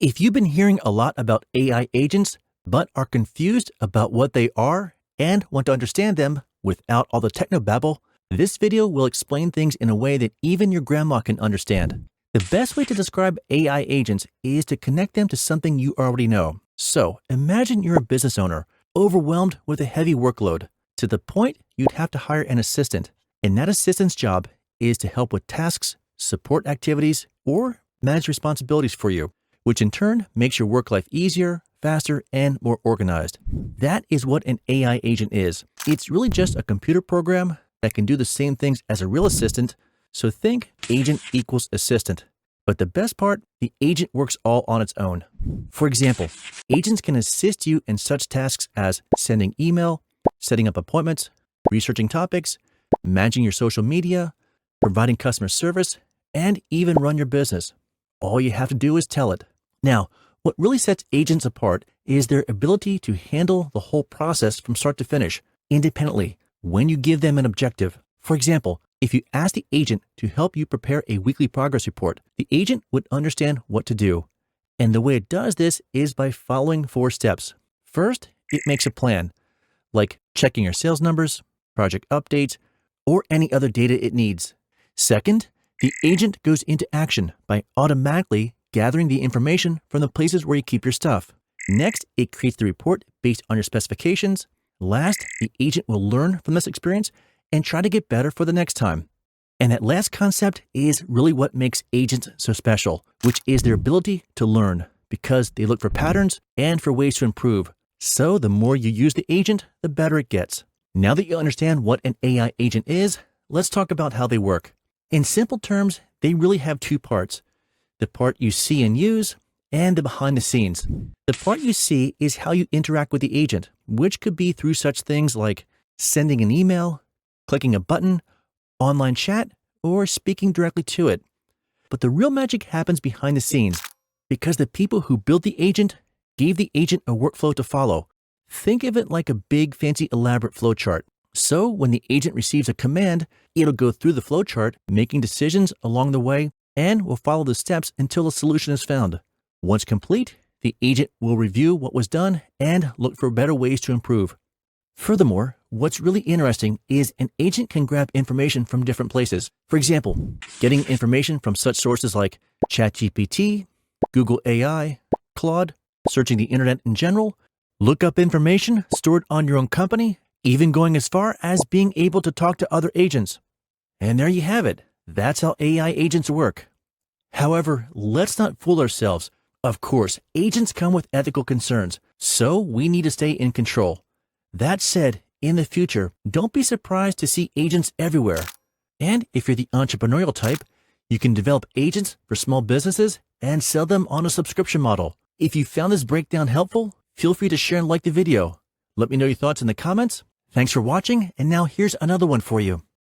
If you've been hearing a lot about AI agents, but are confused about what they are and want to understand them without all the techno-babble, this video will explain things in a way that even your grandma can understand. The best way to describe AI agents is to connect them to something you already know. So imagine you're a business owner, overwhelmed with a heavy workload, to the point you'd have to hire an assistant. And that assistant's job is to help with tasks, support activities, or manage responsibilities for you, which in turn makes your work life easier, faster, and more organized. That is what an AI agent is. It's really just a computer program that can do the same things as a real assistant, so think agent equals assistant. But the best part, the agent works all on its own. For example, agents can assist you in such tasks as sending email, setting up appointments, researching topics, managing your social media, providing customer service, and even run your business. All you have to do is tell it. Now, what really sets agents apart is their ability to handle the whole process from start to finish, independently, when you give them an objective. For example, if you ask the agent to help you prepare a weekly progress report, the agent would understand what to do. And the way it does this is by following 4 steps. First, it makes a plan, like checking your sales numbers, project updates, or any other data it needs. Second, the agent goes into action by automatically gathering the information from the places where you keep your stuff. Next, it creates the report based on your specifications. Last, the agent will learn from this experience and try to get better for the next time. And that last concept is really what makes agents so special, which is their ability to learn, because they look for patterns and for ways to improve. So the more you use the agent, the better it gets. Now that you understand what an AI agent is, let's talk about how they work. In simple terms, they really have 2 parts. The part you see and use, and the behind the scenes. The part you see is how you interact with the agent, which could be through such things like sending an email, clicking a button, online chat, or speaking directly to it. But the real magic happens behind the scenes, because the people who built the agent gave the agent a workflow to follow. Think of it like a big, fancy, elaborate flowchart. So when the agent receives a command, it'll go through the flowchart, making decisions along the way, and will follow the steps until a solution is found. Once complete, the agent will review what was done and look for better ways to improve. Furthermore, what's really interesting is an agent can grab information from different places. For example, getting information from such sources like ChatGPT, Google AI, Claude, searching the internet in general, look up information stored on your own company, even going as far as being able to talk to other agents. And there you have it. That's how AI agents work. However, let's not fool ourselves. Of course, agents come with ethical concerns, so we need to stay in control. That said, in the future, don't be surprised to see agents everywhere. And if you're the entrepreneurial type, you can develop agents for small businesses and sell them on a subscription model. If you found this breakdown helpful, feel free to share and like the video. Let me know your thoughts in the comments. Thanks for watching, and now here's another one for you.